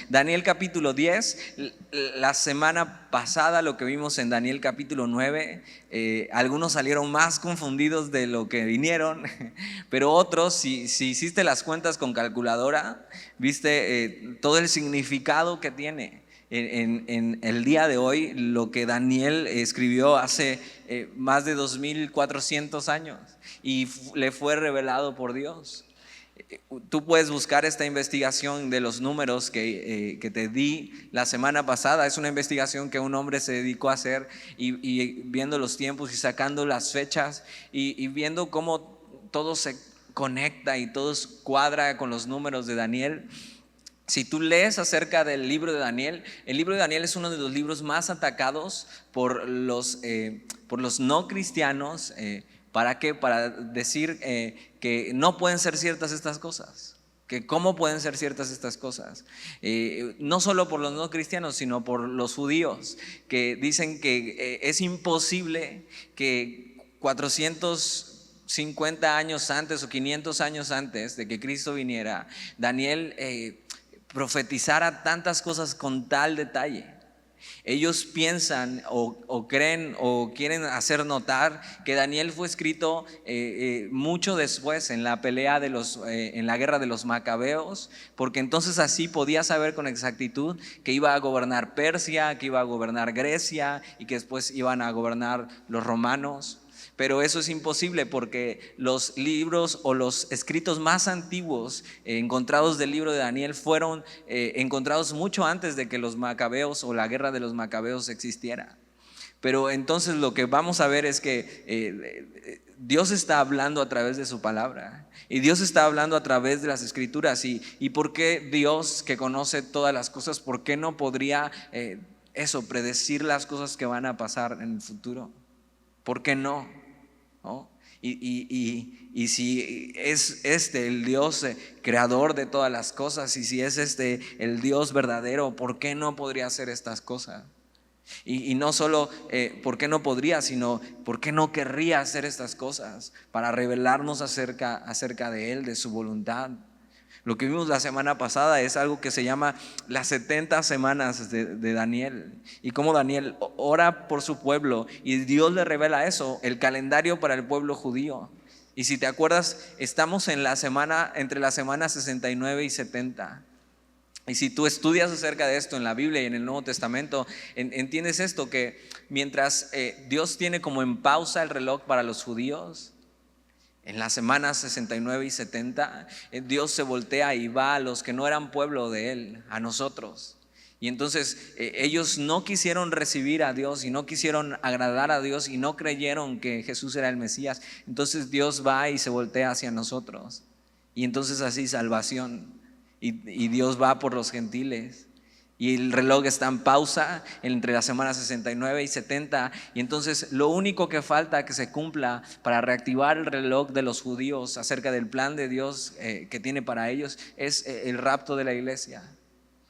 Daniel capítulo 10, la semana pasada lo que vimos en Daniel capítulo 9, algunos salieron más confundidos de lo que vinieron, pero otros, si hiciste las cuentas con calculadora, viste todo el significado que tiene. En el día de hoy, lo que Daniel escribió hace más de 2400 años y le fue revelado por Dios. Tú puedes buscar esta investigación de los números que te di la semana pasada. Es una investigación que un hombre se dedicó a hacer y viendo los tiempos y sacando las fechas y viendo cómo todo se conecta y todo cuadra con los números de Daniel. Si tú lees acerca del libro de Daniel, el libro de Daniel es uno de los libros más atacados por los no cristianos. ¿Para qué? Para decir que no pueden ser ciertas estas cosas. Que cómo pueden ser ciertas estas cosas. No solo por los no cristianos, sino por los judíos, que dicen que es imposible que 450 años antes o 500 años antes de que Cristo viniera, Daniel profetizara tantas cosas con tal detalle. Ellos piensan o creen o quieren hacer notar que Daniel fue escrito mucho después en la pelea en la guerra de los macabeos, porque entonces así podía saber con exactitud que iba a gobernar Persia, que iba a gobernar Grecia y que después iban a gobernar los romanos. Pero eso es imposible porque los libros o los escritos más antiguos encontrados del libro de Daniel fueron encontrados mucho antes de que los macabeos o la guerra de los macabeos existiera. Pero entonces lo que vamos a ver es que Dios está hablando a través de su palabra y Dios está hablando a través de las escrituras. Y ¿por qué Dios, que conoce todas las cosas, por qué no podría predecir las cosas que van a pasar en el futuro? ¿Por qué no? ¿No? Y si es el Dios creador de todas las cosas, y si es el Dios verdadero, ¿por qué no podría hacer estas cosas? Y no solo ¿por qué no podría? Sino ¿por qué no querría hacer estas cosas? Para revelarnos acerca de Él, de su voluntad. Lo que vimos la semana pasada es algo que se llama las 70 semanas de Daniel, y cómo Daniel ora por su pueblo y Dios le revela eso, el calendario para el pueblo judío. Y si te acuerdas, estamos en la semana, entre la semana 69 y 70. Y si tú estudias acerca de esto en la Biblia y en el Nuevo Testamento, entiendes esto, que mientras Dios tiene como en pausa el reloj para los judíos, en las semanas 69 y 70, Dios se voltea y va a los que no eran pueblo de Él, a nosotros. Y entonces ellos no quisieron recibir a Dios y no quisieron agradar a Dios y no creyeron que Jesús era el Mesías. Entonces Dios va y se voltea hacia nosotros. Y entonces así salvación. Y Dios va por los gentiles. Y el reloj está en pausa entre las semanas 69 y 70. Y entonces lo único que falta que se cumpla para reactivar el reloj de los judíos acerca del plan de Dios que tiene para ellos es el rapto de la iglesia.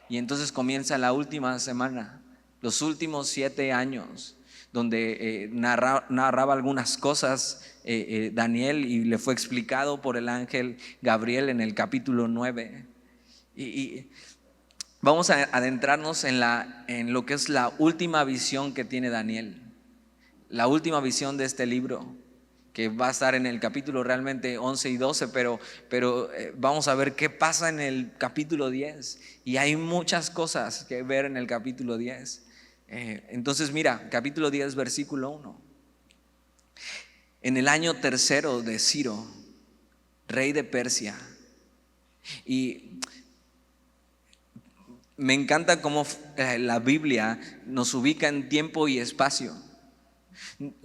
Y entonces comienza la última semana, los últimos 7 años, donde narraba algunas cosas Daniel, y le fue explicado por el ángel Gabriel en el capítulo 9. Y vamos a adentrarnos en lo que es la última visión que tiene Daniel, la última visión de este libro, que va a estar en el capítulo realmente 11 y 12, pero vamos a ver qué pasa en el capítulo 10, y hay muchas cosas que ver en el capítulo 10. Entonces mira, capítulo 10, versículo 1. En el año tercero de Ciro, rey de Persia. Y me encanta cómo la Biblia nos ubica en tiempo y espacio.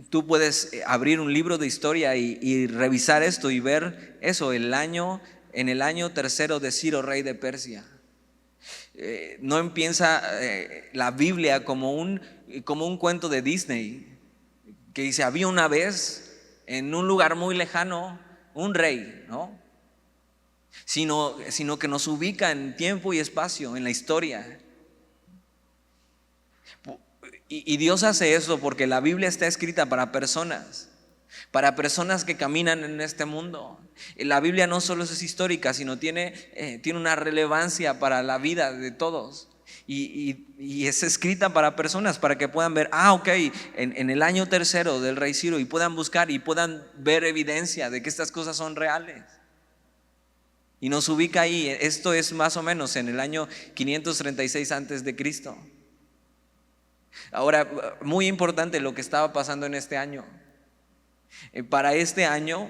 Tú puedes abrir un libro de historia y revisar esto y ver eso, en el año tercero de Ciro, rey de Persia. No empieza la Biblia como un cuento de Disney, que dice: había una vez en un lugar muy lejano un rey, ¿no? Sino que nos ubica en tiempo y espacio, en la historia. Y Dios hace eso porque la Biblia está escrita para personas. para personas que caminan en este mundo. La Biblia no solo es histórica, sino tiene una relevancia para la vida de todos. Y es escrita para personas, para que puedan ver, ok, en el año tercero del rey Ciro, y puedan buscar y puedan ver evidencia de que estas cosas son reales. Y nos ubica ahí. Esto es más o menos en el año 536 antes de Cristo. Ahora, muy importante lo que estaba pasando en este año. Para este año,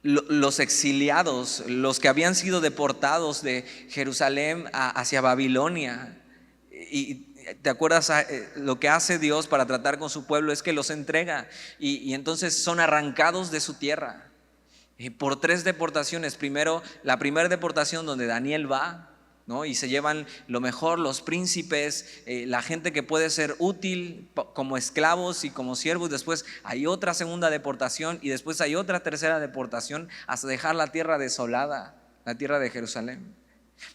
los exiliados, los que habían sido deportados de Jerusalén hacia Babilonia, y ¿te acuerdas? Lo que hace Dios para tratar con su pueblo es que los entrega, y entonces son arrancados de su tierra por 3 deportaciones. Primero, la primera deportación donde Daniel va, ¿no? Y se llevan lo mejor, los príncipes, la gente que puede ser útil como esclavos y como siervos. Después hay otra segunda deportación, y después hay otra tercera deportación hasta dejar la tierra desolada, la tierra de Jerusalén.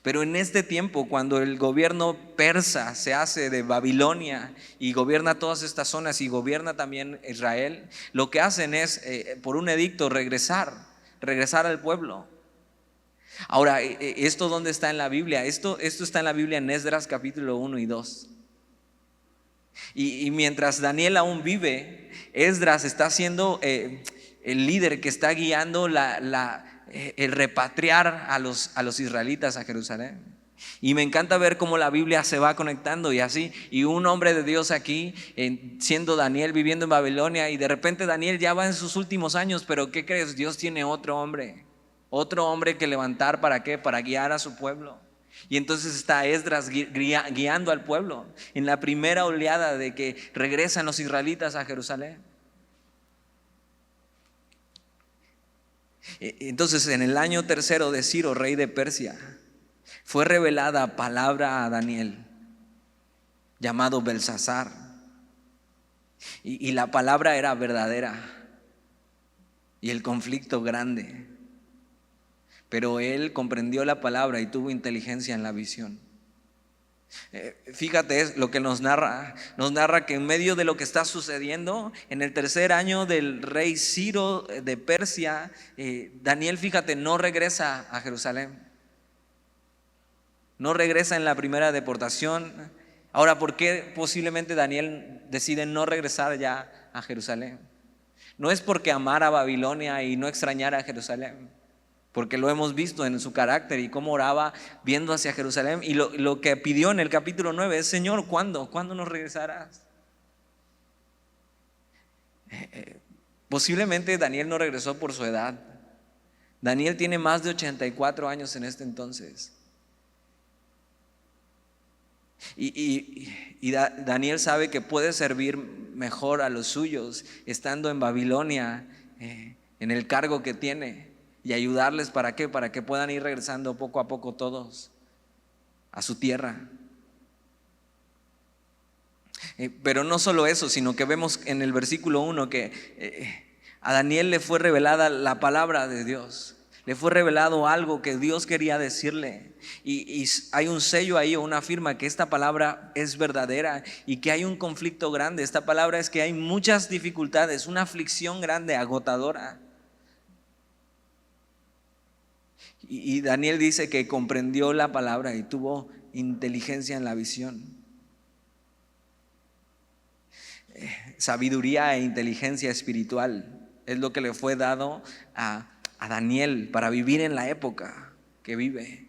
Pero en este tiempo, cuando el gobierno persa se hace de Babilonia y gobierna todas estas zonas y gobierna también Israel, lo que hacen es, por un edicto, regresar al pueblo. Ahora, ¿esto dónde está en la Biblia? Esto está en la Biblia en Esdras capítulo 1 y 2. Y mientras Daniel aún vive, Esdras está siendo el líder que está guiando el repatriar a los israelitas a Jerusalén. Y me encanta ver cómo la Biblia se va conectando y así. Y un hombre de Dios aquí, siendo Daniel, viviendo en Babilonia, y de repente Daniel ya va en sus últimos años, pero ¿qué crees? Dios tiene otro hombre que levantar. ¿Para qué? Para guiar a su pueblo. Y entonces está Esdras guiando al pueblo en la primera oleada de que regresan los israelitas a Jerusalén. Entonces, en el año tercero de Ciro, rey de Persia, fue revelada palabra a Daniel, llamado Belsasar, y la palabra era verdadera y el conflicto grande. Pero él comprendió la palabra y tuvo inteligencia en la visión. Fíjate, es lo que nos narra que en medio de lo que está sucediendo, en el tercer año del rey Ciro de Persia, Daniel, fíjate, no regresa a Jerusalén. No regresa en la primera deportación. Ahora, ¿por qué posiblemente Daniel decide no regresar ya a Jerusalén? No es porque amara a Babilonia y no extrañara a Jerusalén, porque lo hemos visto en su carácter y cómo oraba viendo hacia Jerusalén. Y lo que pidió en el capítulo 9 es: Señor, ¿cuándo nos regresarás? Posiblemente Daniel no regresó por su edad. Daniel tiene más de 84 años en este entonces. Y Daniel sabe que puede servir mejor a los suyos estando en Babilonia, en el cargo que tiene, y ayudarles. ¿Para qué? Para que puedan ir regresando poco a poco todos a su tierra. Pero no solo eso, sino que vemos en el versículo 1 que a Daniel le fue revelada la palabra de Dios. Le fue revelado algo que Dios quería decirle, y hay un sello ahí o una firma que esta palabra es verdadera y que hay un conflicto grande. Esta palabra es que hay muchas dificultades, una aflicción grande, agotadora. Y Daniel dice que comprendió la palabra y tuvo inteligencia en la visión. Sabiduría e inteligencia espiritual es lo que le fue dado a Daniel para vivir en la época que vive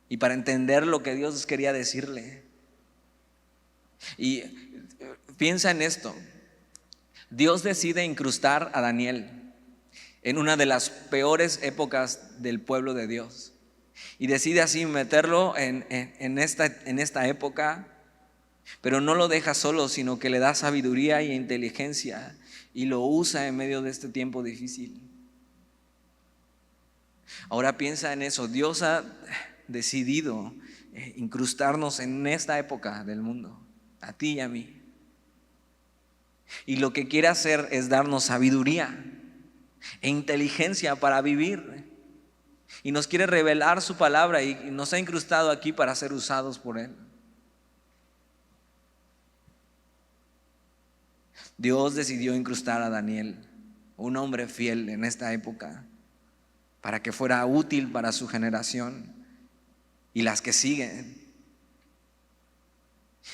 y para entender lo que Dios quería decirle. Y piensa en esto: Dios decide incrustar a Daniel en una de las peores épocas del pueblo de Dios, y decide así meterlo en esta época, pero no lo deja solo, sino que le da sabiduría y inteligencia y lo usa en medio de este tiempo difícil. Ahora piensa en eso: Dios ha decidido incrustarnos en esta época del mundo, a ti y a mí, y lo que quiere hacer es darnos sabiduría e inteligencia para vivir, y nos quiere revelar su palabra, y nos ha incrustado aquí para ser usados por Él. Dios decidió incrustar a Daniel, un hombre fiel en esta época, para que fuera útil para su generación y las que siguen.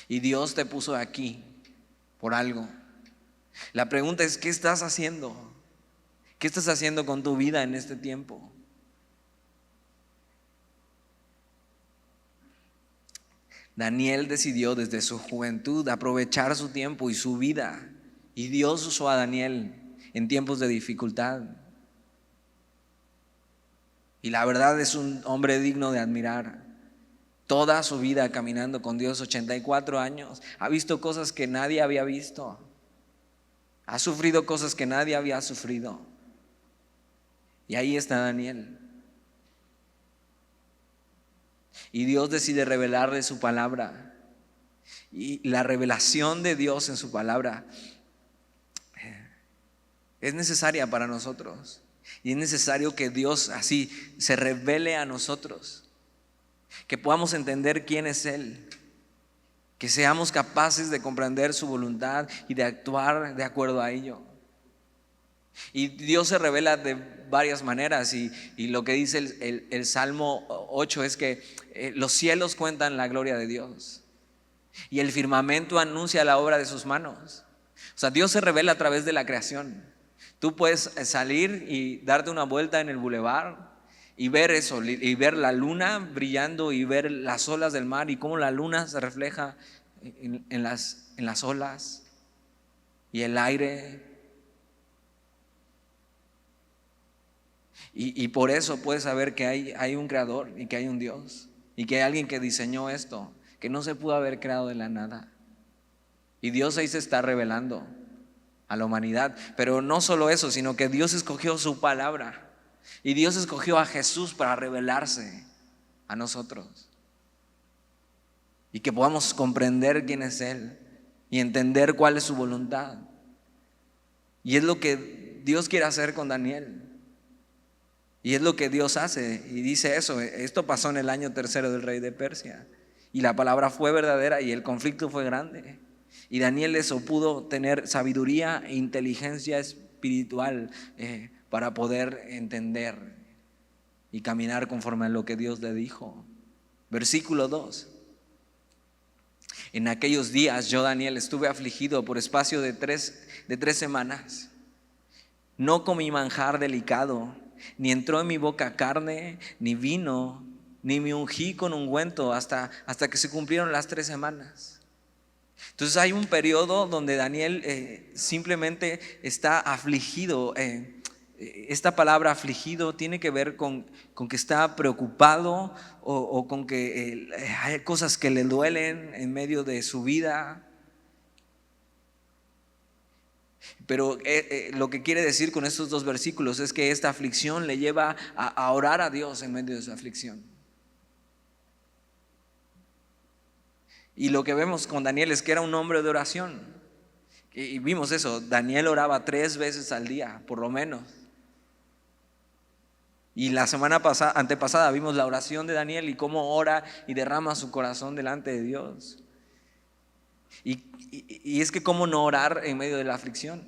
Y Dios te puso aquí por algo. La pregunta es, ¿qué estás haciendo? ¿Qué estás haciendo con tu vida en este tiempo? Daniel decidió desde su juventud aprovechar su tiempo y su vida, y Dios usó a Daniel en tiempos de dificultad. Y la verdad es un hombre digno de admirar. Toda su vida caminando con Dios, 84 años, ha visto cosas que nadie había visto. Ha sufrido cosas que nadie había sufrido. Y ahí está Daniel. Y Dios decide revelarle su palabra. Y la revelación de Dios en su palabra es necesaria para nosotros. Y es necesario que Dios así se revele a nosotros, que podamos entender quién es Él, que seamos capaces de comprender su voluntad y de actuar de acuerdo a ello. Y Dios se revela de varias maneras, y lo que dice el Salmo 8 es que los cielos cuentan la gloria de Dios y el firmamento anuncia la obra de sus manos. O sea, Dios se revela a través de la creación. Tú puedes salir y darte una vuelta en el bulevar y ver eso, y ver la luna brillando y ver las olas del mar y cómo la luna se refleja en las olas y el aire. Y por eso puedes saber que hay un creador y que hay un Dios y que hay alguien que diseñó esto, que no se pudo haber creado de la nada. Y Dios ahí se está revelando a la humanidad. Pero no solo eso, sino que Dios escogió su palabra y Dios escogió a Jesús para revelarse a nosotros y que podamos comprender quién es Él y entender cuál es su voluntad. Y es lo que Dios quiere hacer con Daniel. Y es lo que Dios hace, y dice eso. Esto pasó en el año 3 del rey de Persia, y la palabra fue verdadera y el conflicto fue grande. Y Daniel eso pudo tener sabiduría e inteligencia espiritual para poder entender y caminar conforme a lo que Dios le dijo. Versículo 2. En aquellos días yo, Daniel, estuve afligido por espacio de tres semanas. No comí manjar delicado, ni entró en mi boca carne, ni vino, ni me ungí con ungüento hasta que se cumplieron las 3 semanas. Entonces hay un periodo donde Daniel simplemente está afligido. Esta palabra afligido tiene que ver con que está preocupado o con que hay cosas que le duelen en medio de su vida. Pero lo que quiere decir con estos 2 versículos es que esta aflicción le lleva a orar a Dios en medio de su aflicción. Y lo que vemos con Daniel es que era un hombre de oración. Y vimos eso, Daniel oraba 3 veces al día, por lo menos. Y la semana antepasada vimos la oración de Daniel y cómo ora y derrama su corazón delante de Dios. Y es que cómo no orar en medio de la aflicción.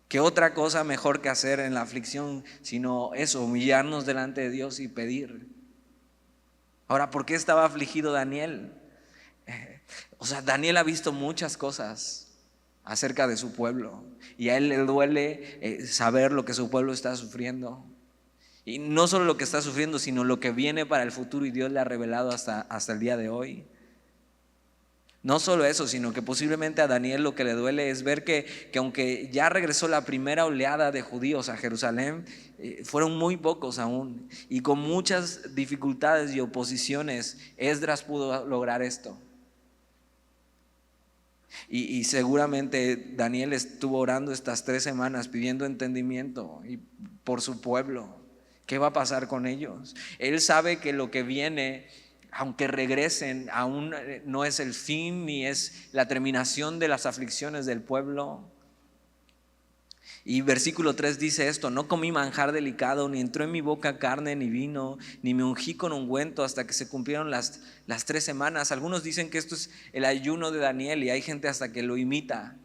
¿Qué otra cosa mejor que hacer en la aflicción sino eso, humillarnos delante de Dios y pedir? Ahora, ¿por qué estaba afligido Daniel? Daniel ha visto muchas cosas acerca de su pueblo y a él le duele saber lo que su pueblo está sufriendo. Y no solo lo que está sufriendo, sino lo que viene para el futuro, y Dios le ha revelado hasta el día de hoy. No solo eso, sino que posiblemente a Daniel lo que le duele es ver que aunque ya regresó la primera oleada de judíos a Jerusalén, fueron muy pocos aún, y con muchas dificultades y oposiciones Esdras pudo lograr esto. Y seguramente Daniel estuvo orando estas 3 semanas pidiendo entendimiento y por su pueblo. ¿Qué va a pasar con ellos? Él sabe que lo que viene, aunque regresen, aún no es el fin ni es la terminación de las aflicciones del pueblo. Y versículo 3 dice esto: no comí manjar delicado, ni entró en mi boca carne ni vino, ni me ungí con ungüento hasta que se cumplieron las 3 semanas. Algunos dicen que esto es el ayuno de Daniel y hay gente hasta que lo imita.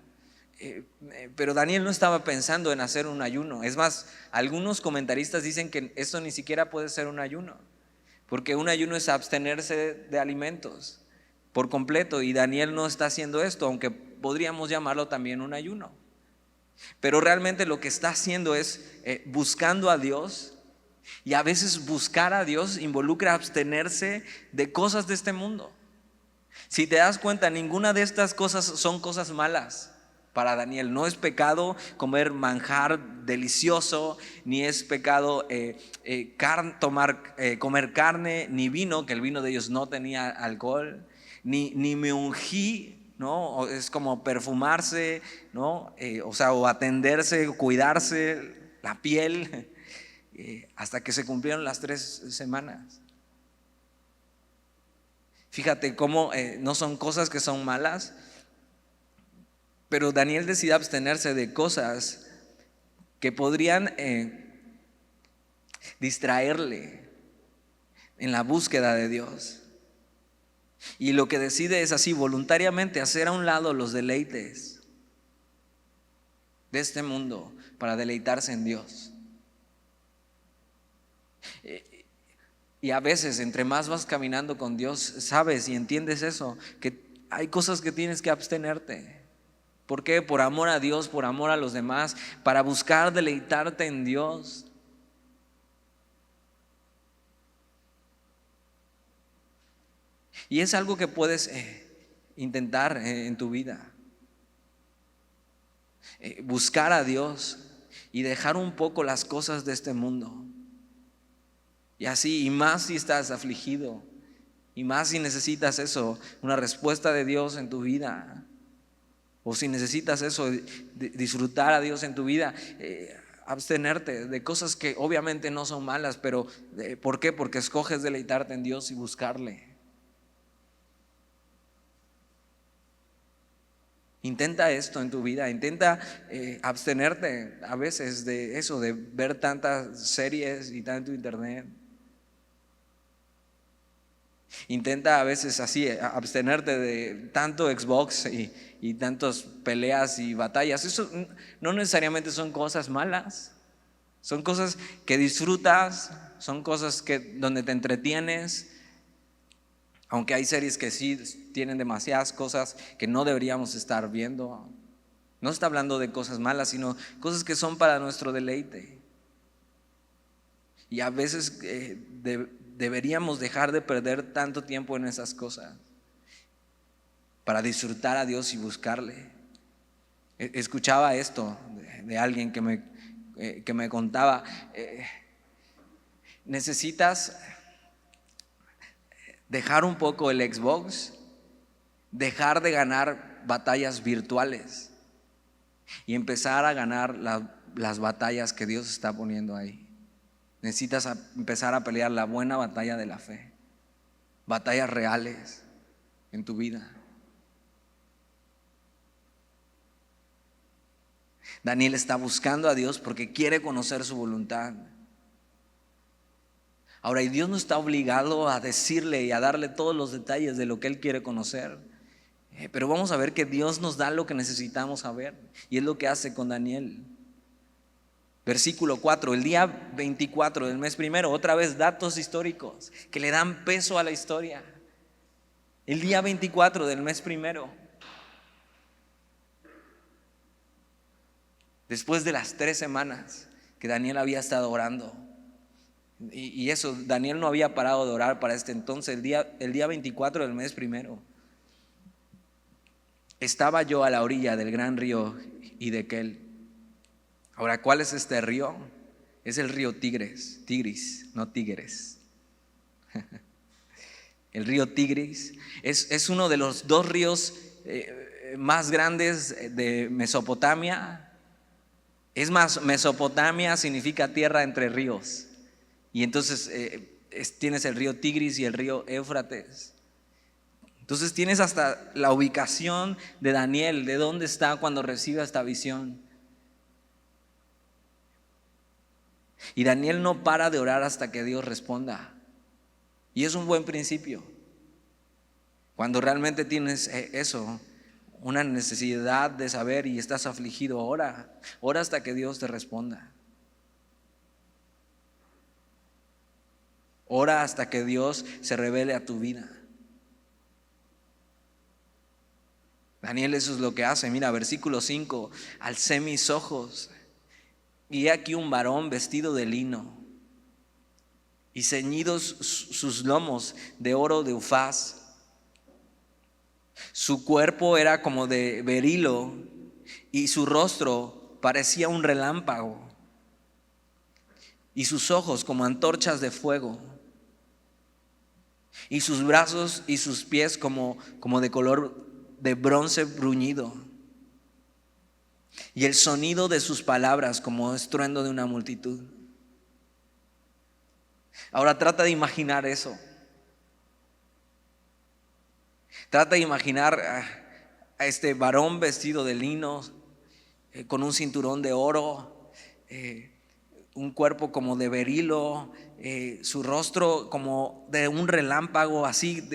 Pero Daniel no estaba pensando en hacer un ayuno. Es más, algunos comentaristas dicen que esto ni siquiera puede ser un ayuno, porque un ayuno es abstenerse de alimentos por completo, y Daniel no está haciendo esto, aunque podríamos llamarlo también un ayuno. Pero realmente lo que está haciendo es buscando a Dios, y a veces buscar a Dios involucra abstenerse de cosas de este mundo. Si te das cuenta, ninguna de estas cosas son cosas malas para Daniel. No es pecado comer manjar delicioso, ni es pecado comer carne, ni vino, que el vino de ellos no tenía alcohol, ni me ungí, ¿no? Es como perfumarse, ¿no? O atenderse, cuidarse la piel, hasta que se cumplieron las 3 semanas. Fíjate cómo no son cosas que son malas, pero Daniel decide abstenerse de cosas que podrían distraerle en la búsqueda de Dios. Y lo que decide es así, voluntariamente hacer a un lado los deleites de este mundo para deleitarse en Dios. Y a veces, entre más vas caminando con Dios, sabes y entiendes eso, que hay cosas que tienes que abstenerte. ¿Por qué? Por amor a Dios, por amor a los demás, para buscar deleitarte en Dios. Y es algo que puedes intentar en tu vida. Buscar a Dios y dejar un poco las cosas de este mundo. Y así, y más si estás afligido, y más si necesitas eso, una respuesta de Dios en tu vida, o si necesitas eso, disfrutar a Dios en tu vida, abstenerte de cosas que obviamente no son malas, pero ¿por qué? Porque escoges deleitarte en Dios y buscarle. Intenta esto en tu vida, intenta abstenerte a veces de eso, de ver tantas series y tanto internet. Intenta a veces así abstenerte de tanto Xbox y tantas peleas y batallas. Eso no necesariamente son cosas malas, son cosas que disfrutas, son cosas donde te entretienes. Aunque hay series que sí tienen demasiadas cosas que no deberíamos estar viendo. No está hablando de cosas malas, sino cosas que son para nuestro deleite. Y a veces deberíamos dejar de perder tanto tiempo en esas cosas para disfrutar a Dios y buscarle. Escuchaba esto de alguien que me contaba, necesitas dejar un poco el Xbox, dejar de ganar batallas virtuales y empezar a ganar las batallas que Dios está poniendo ahí. Necesitas empezar a pelear la buena batalla de la fe, batallas reales en tu vida. Daniel está buscando a Dios porque quiere conocer su voluntad. Ahora, y Dios no está obligado a decirle y a darle todos los detalles de lo que Él quiere conocer, pero vamos a ver que Dios nos da lo que necesitamos saber, y es lo que hace con Daniel. Versículo 4, el día 24 del mes primero, otra vez datos históricos que le dan peso a la historia. El día 24 del mes primero, después de las 3 semanas que Daniel había estado orando, y eso, Daniel no había parado de orar para este entonces. El día 24 del mes primero, estaba yo a la orilla del gran río Hiddekel. Ahora, ¿cuál es este río? Es el río Tigris, no Tigres. El río Tigris es uno de los 2 ríos más grandes de Mesopotamia. Es más, Mesopotamia significa tierra entre ríos. Y entonces tienes el río Tigris y el río Éufrates. Entonces tienes hasta la ubicación de Daniel, de dónde está cuando recibe esta visión. Y Daniel no para de orar hasta que Dios responda. Y es un buen principio. Cuando realmente tienes eso, una necesidad de saber y estás afligido, ora hasta que Dios te responda. Ora hasta que Dios se revele a tu vida. Daniel eso es lo que hace. Mira, versículo 5: alcé mis ojos y he aquí un varón vestido de lino y ceñidos sus lomos de oro de Ufaz. Su cuerpo era como de berilo y su rostro parecía un relámpago y sus ojos como antorchas de fuego y sus brazos y sus pies como de color de bronce bruñido y el sonido de sus palabras como estruendo de una multitud. Ahora trata de imaginar eso. Trata de imaginar a este varón vestido de lino, con un cinturón de oro, un cuerpo como de berilo, su rostro como de un relámpago así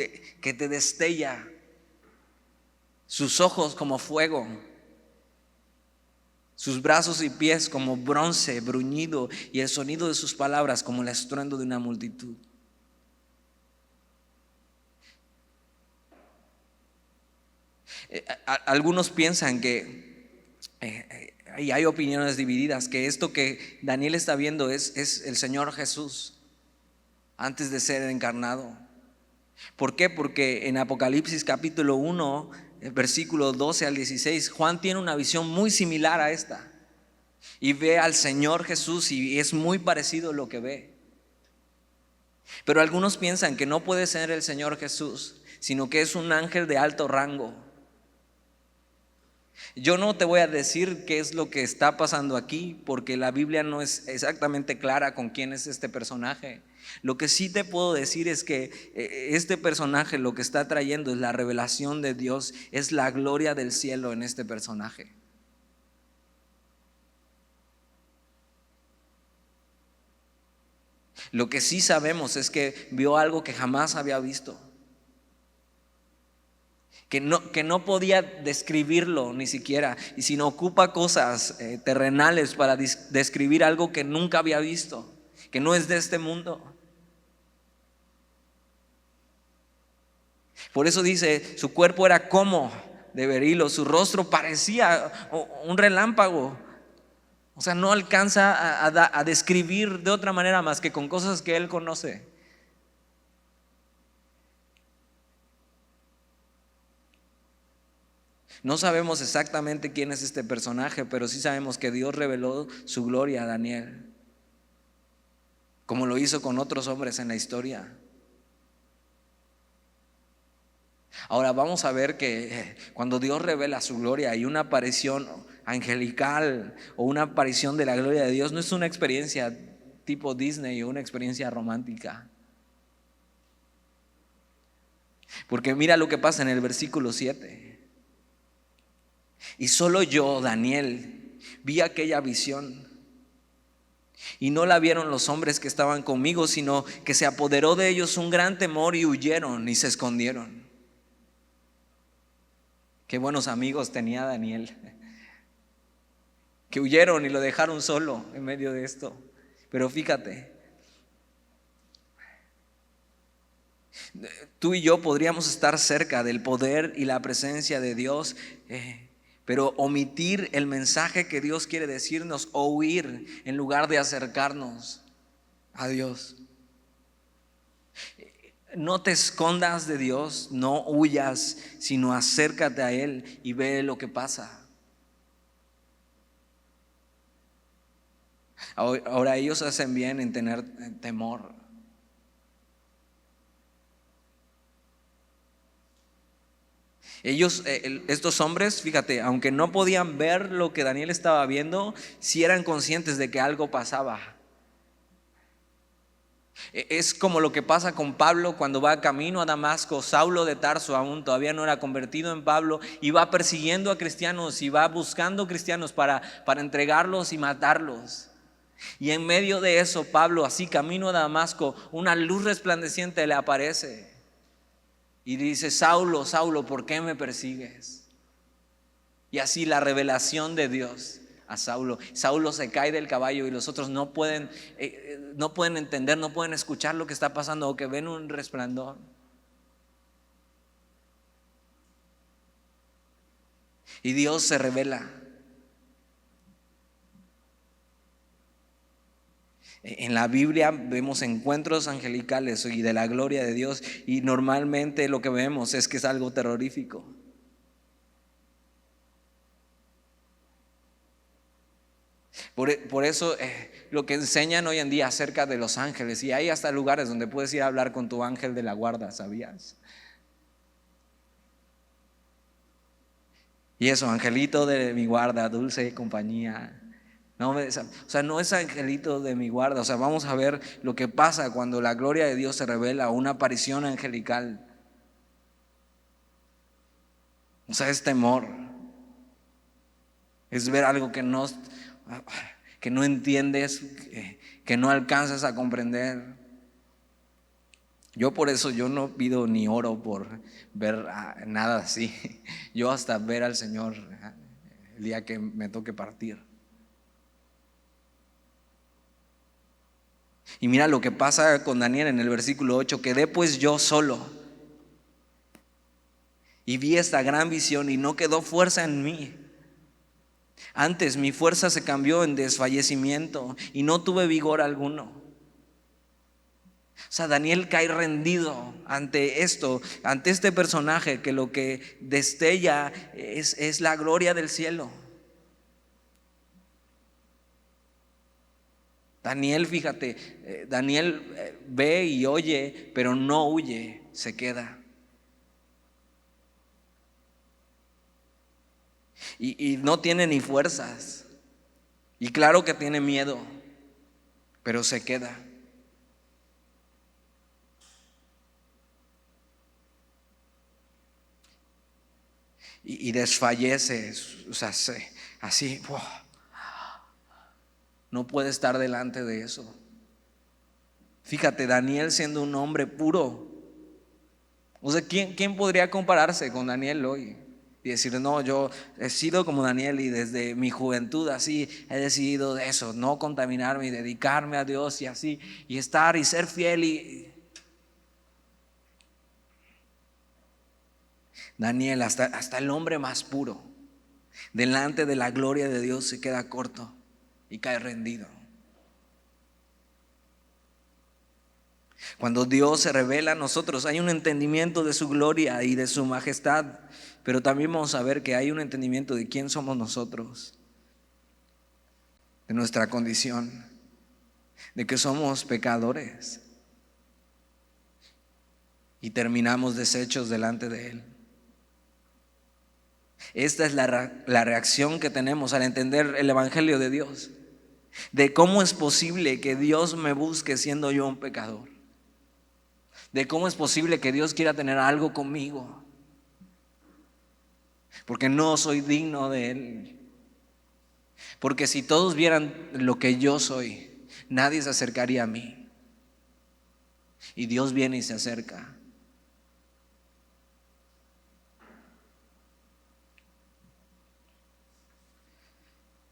que te destella, sus ojos como fuego, sus brazos y pies como bronce bruñido y el sonido de sus palabras como el estruendo de una multitud. Algunos piensan que, y hay opiniones divididas, que esto que Daniel está viendo es el Señor Jesús antes de ser encarnado. ¿Por qué? Porque en Apocalipsis capítulo 1, versículo 12 al 16, Juan tiene una visión muy similar a esta y ve al Señor Jesús y es muy parecido lo que ve. Pero algunos piensan que no puede ser el Señor Jesús, sino que es un ángel de alto rango. Yo no te voy a decir qué es lo que está pasando aquí, porque la Biblia no es exactamente clara con quién es este personaje. Lo que sí te puedo decir es que este personaje lo que está trayendo es la revelación de Dios, es la gloria del cielo en este personaje. Lo que sí sabemos es que vio algo que jamás había visto, que no podía describirlo ni siquiera, y si no ocupa cosas terrenales para describir algo que nunca había visto, que no es de este mundo. Por eso dice, su cuerpo era como de berilo, su rostro parecía un relámpago. O sea, no alcanza a describir de otra manera más que con cosas que él conoce. No sabemos exactamente quién es este personaje, pero sí sabemos que Dios reveló su gloria a Daniel, como lo hizo con otros hombres en la historia. Ahora vamos a ver que cuando Dios revela su gloria hay una aparición angelical o una aparición de la gloria de Dios. No es una experiencia tipo Disney o una experiencia romántica. Porque mira lo que pasa en el versículo 7. Y solo yo, Daniel, vi aquella visión y no la vieron los hombres que estaban conmigo, sino que se apoderó de ellos un gran temor y huyeron y se escondieron. Qué buenos amigos tenía Daniel, que huyeron y lo dejaron solo en medio de esto. Pero fíjate, tú y yo podríamos estar cerca del poder y la presencia de Dios, pero omitir el mensaje que Dios quiere decirnos o huir en lugar de acercarnos a Dios. No te escondas de Dios, no huyas, sino acércate a Él y ve lo que pasa. Ahora ellos hacen bien en tener temor. Ellos, estos hombres, fíjate, aunque no podían ver lo que Daniel estaba viendo, sí eran conscientes de que algo pasaba. Es como lo que pasa con Pablo cuando va camino a Damasco. Saulo de Tarso aún todavía no era convertido en Pablo y va persiguiendo a cristianos y va buscando cristianos para entregarlos y matarlos. Y en medio de eso, Pablo, así camino a Damasco, una luz resplandeciente le aparece y dice: Saulo, Saulo, ¿por qué me persigues? Y así la revelación de Dios a Saulo. Saulo se cae del caballo y los otros no pueden entender, no pueden escuchar lo que está pasando, o que ven un resplandor. Y Dios se revela. En la Biblia vemos encuentros angelicales y de la gloria de Dios, y normalmente lo que vemos es que es algo terrorífico. Por eso lo que enseñan hoy en día acerca de los ángeles, y hay hasta lugares donde puedes ir a hablar con tu ángel de la guarda, ¿sabías? Y eso, angelito de mi guarda, dulce compañía. No no es angelito de mi guarda. O sea, vamos a ver lo que pasa cuando la gloria de Dios se revela, una aparición angelical. O sea, es temor. Es ver algo que no entiendes, que no alcanzas a comprender. Por eso yo no pido ni oro por ver nada así. Yo hasta ver al Señor el día que me toque partir. Y mira lo que pasa con Daniel en el versículo 8: quedé pues yo solo y vi esta gran visión, y no quedó fuerza en mí. Antes mi fuerza se cambió en desfallecimiento y no tuve vigor alguno. O sea, Daniel cae rendido ante esto, ante este personaje que lo que destella es la gloria del cielo. Daniel, fíjate, Daniel ve y oye, pero no huye, se queda. Y no tiene ni fuerzas. Y claro que tiene miedo, pero se queda. Y desfallece, o sea, así, no puede estar delante de eso. Fíjate, Daniel siendo un hombre puro. O sea, ¿quién podría compararse con Daniel hoy? Y decir: no, yo he sido como Daniel y desde mi juventud así he decidido de eso, no contaminarme y dedicarme a Dios y así, y estar y ser fiel. Daniel, hasta el hombre más puro, delante de la gloria de Dios, se queda corto y cae rendido. Cuando Dios se revela a nosotros, hay un entendimiento de su gloria y de su majestad, pero también vamos a ver que hay un entendimiento de quién somos nosotros, de nuestra condición, de que somos pecadores y terminamos deshechos delante de Él. Esta es la reacción que tenemos al entender el Evangelio de Dios, de cómo es posible que Dios me busque siendo yo un pecador, de cómo es posible que Dios quiera tener algo conmigo, porque no soy digno de Él. Porque si todos vieran lo que yo soy, nadie se acercaría a mí. Y Dios viene y se acerca.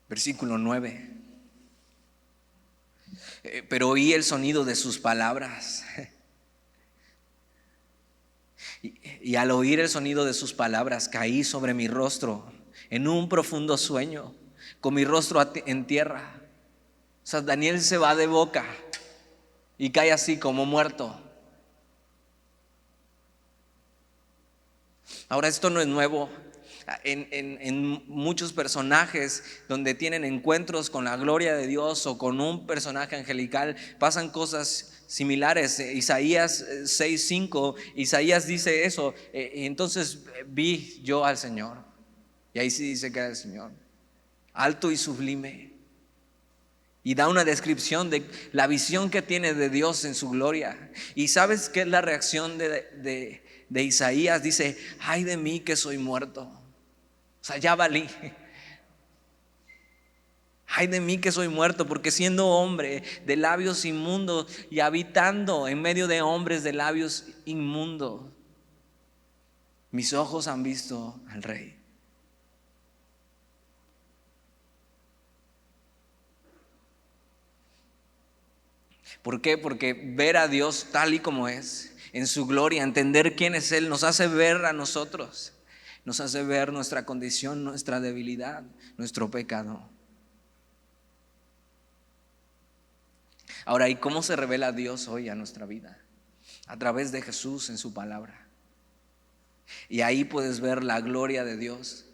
Versículo 9. Pero oí el sonido de sus palabras. Y al oír el sonido de sus palabras, caí sobre mi rostro en un profundo sueño, con mi rostro en tierra. O sea, Daniel se va de boca y cae así como muerto. Ahora, esto no es nuevo. En muchos personajes donde tienen encuentros con la gloria de Dios o con un personaje angelical, pasan cosas similares. Isaías 6:5, Isaías dice eso: entonces vi yo al Señor. Y ahí sí dice que era el Señor, alto y sublime, y da una descripción de la visión que tiene de Dios en su gloria. ¿Y sabes qué es la reacción de Isaías? Dice: ay de mí que soy muerto. O sea, ya valí. Ay de mí que soy muerto, porque siendo hombre de labios inmundos y habitando en medio de hombres de labios inmundos, mis ojos han visto al Rey. ¿Por qué? Porque ver a Dios tal y como es, en su gloria, entender quién es Él, nos hace ver a nosotros, nos hace ver nuestra condición, nuestra debilidad, nuestro pecado. Ahora, ¿y cómo se revela Dios hoy a nuestra vida? A través de Jesús en su palabra. Y ahí puedes ver la gloria de Dios.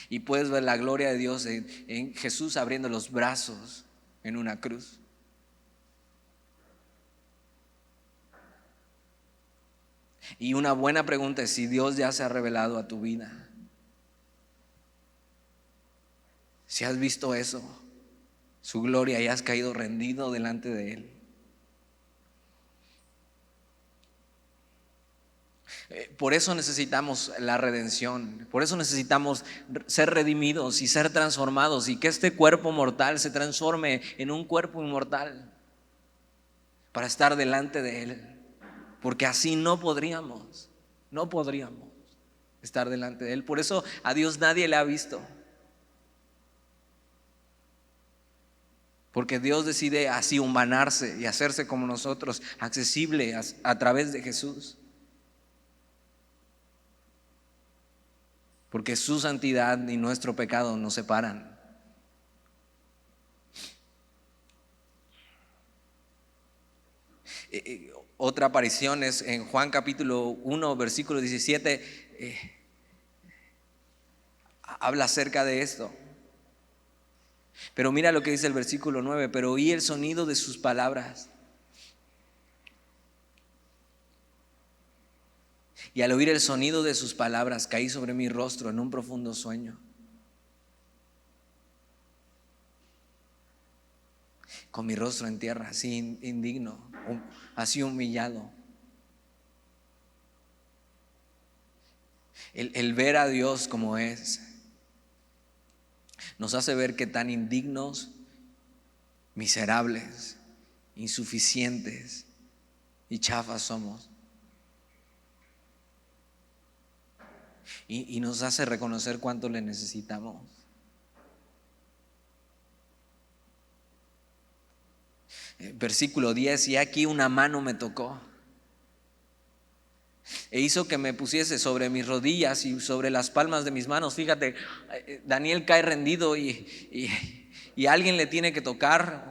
Y puedes ver la gloria de Dios en Jesús abriendo los brazos en una cruz. Y una buena pregunta es si Dios ya se ha revelado a tu vida. Si has visto eso, su gloria, y has caído rendido delante de Él. Por eso necesitamos la redención, por eso necesitamos ser redimidos y ser transformados, y que este cuerpo mortal se transforme en un cuerpo inmortal para estar delante de Él. Porque así no podríamos estar delante de Él. Por eso a Dios nadie le ha visto. Porque Dios decide así humanarse y hacerse como nosotros, accesible a través de Jesús. Porque su santidad y nuestro pecado nos separan. Otra aparición es en Juan capítulo 1, versículo 17. Habla acerca de esto. Pero mira lo que dice el versículo 9. Pero oí el sonido de sus palabras. Y al oír el sonido de sus palabras, caí sobre mi rostro en un profundo sueño. Con mi rostro en tierra, así indigno, así humillado. El ver a Dios como es nos hace ver que tan indignos, miserables, insuficientes y chafas somos. Y nos hace reconocer cuánto le necesitamos. Versículo 10: y aquí una mano me tocó e hizo que me pusiese sobre mis rodillas y sobre las palmas de mis manos. Fíjate, Daniel cae rendido y alguien le tiene que tocar.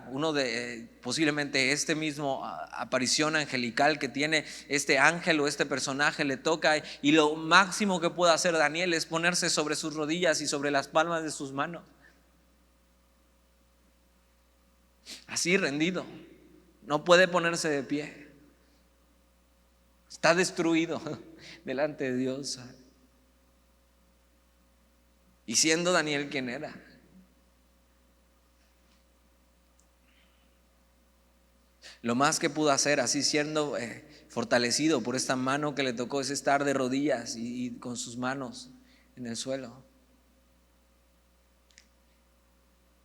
Posiblemente este mismo aparición angelical que tiene este ángel o este personaje le toca, y lo máximo que puede hacer Daniel es ponerse sobre sus rodillas y sobre las palmas de sus manos, así rendido. No puede ponerse de pie, está destruido delante de Dios. Y siendo Daniel quien era, lo más que pudo hacer, así siendo fortalecido por esta mano que le tocó, es estar de rodillas y con sus manos en el suelo.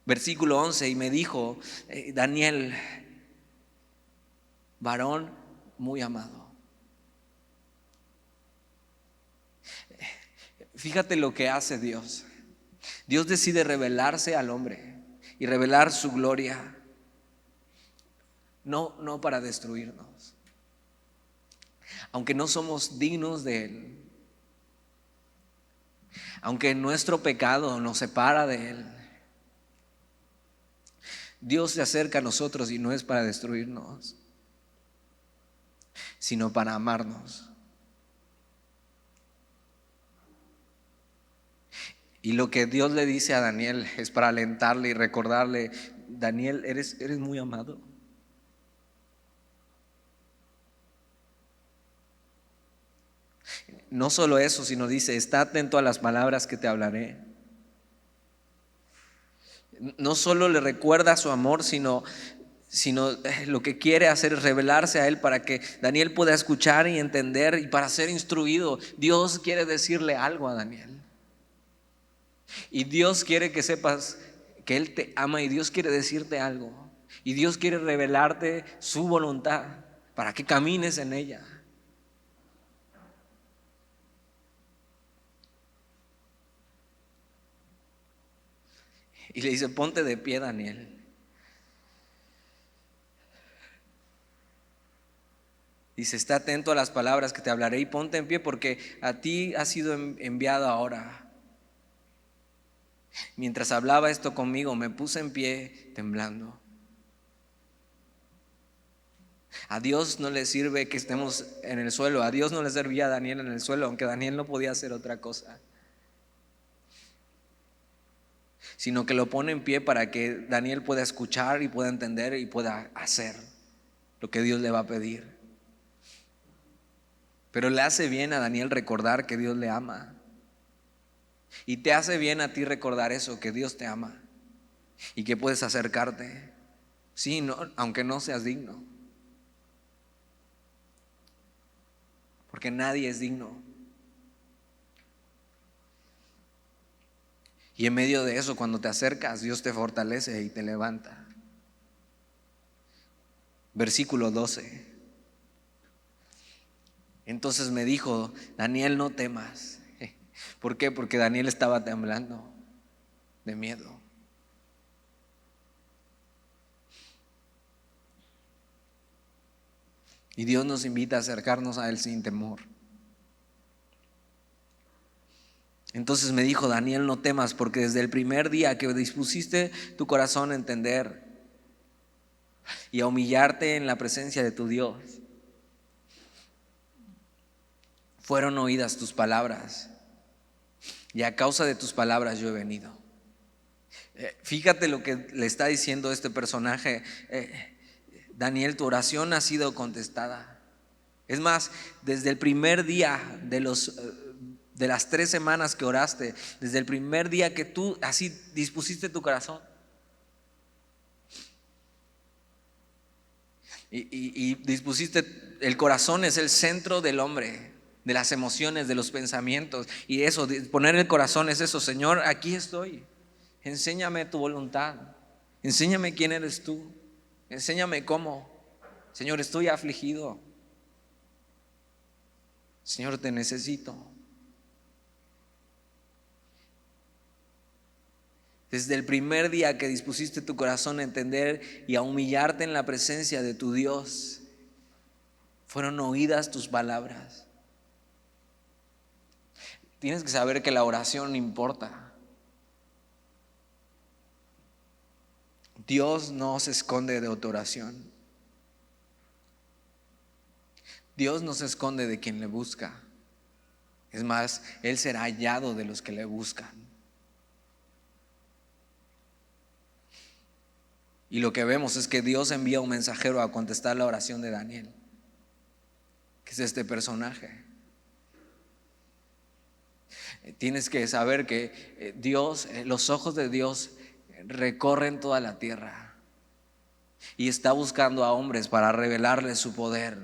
Versículo 11: y me dijo, Daniel, varón muy amado. Fíjate lo que hace Dios. Dios decide revelarse al hombre y revelar su gloria. No para destruirnos, aunque no somos dignos de Él, aunque nuestro pecado nos separa de Él. Dios se acerca a nosotros y no es para destruirnos, sino para amarnos. Y lo que Dios le dice a Daniel es para alentarle y recordarle: Daniel, eres muy amado. No solo eso, sino dice: está atento a las palabras que te hablaré. No solo le recuerda su amor, sino lo que quiere hacer es revelarse a él para que Daniel pueda escuchar y entender, y para ser instruido. Dios quiere decirle algo a Daniel, y Dios quiere que sepas que Él te ama y Dios quiere decirte algo. Y Dios quiere revelarte su voluntad para que camines en ella. Y le dice: ponte de pie, Daniel. Dice: está atento a las palabras que te hablaré y ponte en pie, porque a ti has sido enviado ahora. Mientras hablaba esto conmigo, me puse en pie temblando. A Dios no le sirve que estemos en el suelo. A Dios no le servía a Daniel en el suelo, aunque Daniel no podía hacer otra cosa, sino que lo pone en pie para que Daniel pueda escuchar y pueda entender y pueda hacer lo que Dios le va a pedir. Pero le hace bien a Daniel recordar que Dios le ama. Y te hace bien a ti recordar eso, que Dios te ama y que puedes acercarte, sí, no, aunque no seas digno, porque nadie es digno. Y en medio de eso, cuando te acercas, Dios te fortalece y te levanta. Versículo 12. Entonces me dijo: Daniel, no temas. ¿Por qué? Porque Daniel estaba temblando de miedo. Y Dios nos invita a acercarnos a Él sin temor. Entonces me dijo: Daniel, no temas, porque desde el primer día que dispusiste tu corazón a entender y a humillarte en la presencia de tu Dios, fueron oídas tus palabras, y a causa de tus palabras yo he venido. Fíjate lo que le está diciendo este personaje: Daniel, tu oración ha sido contestada. Es más, desde el primer día de las 3 semanas que oraste, desde el primer día que tú así dispusiste tu corazón y dispusiste, el corazón es el centro del hombre, de las emociones, de los pensamientos, y eso, poner el corazón es eso. Señor, aquí estoy, enséñame tu voluntad, enséñame quién eres tú, enséñame cómo. Señor, estoy afligido, Señor, te necesito. Desde el primer día que dispusiste tu corazón a entender y a humillarte en la presencia de tu Dios, fueron oídas tus palabras. Tienes que saber que la oración importa. Dios no se esconde de tu oración. Dios no se esconde de quien le busca. Es más, Él será hallado de los que le buscan. Y lo que vemos es que Dios envía un mensajero a contestar la oración de Daniel, que es este personaje. Tienes que saber que Dios, los ojos de Dios recorren toda la tierra y está buscando a hombres para revelarles su poder.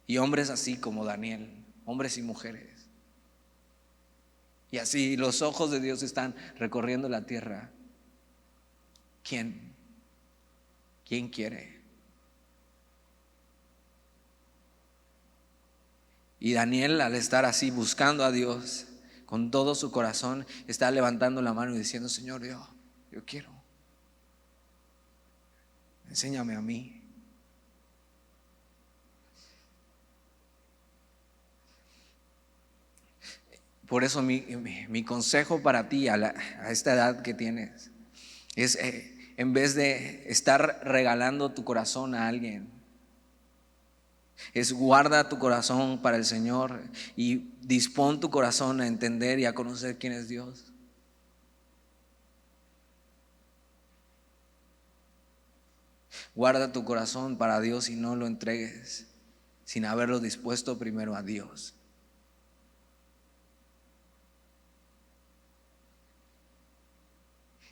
Y hombres así como Daniel, hombres y mujeres. Y así los ojos de Dios están recorriendo la tierra. ¿Quién? ¿Quién quiere? Y Daniel, al estar así buscando a Dios con todo su corazón, está levantando la mano y diciendo: Señor, yo quiero. Enséñame a mí. Por eso mi consejo para ti a esta edad que tienes es, en vez de estar regalando tu corazón a alguien, es guarda tu corazón para el Señor y dispón tu corazón a entender y a conocer quién es Dios. Guarda tu corazón para Dios y no lo entregues sin haberlo dispuesto primero a Dios.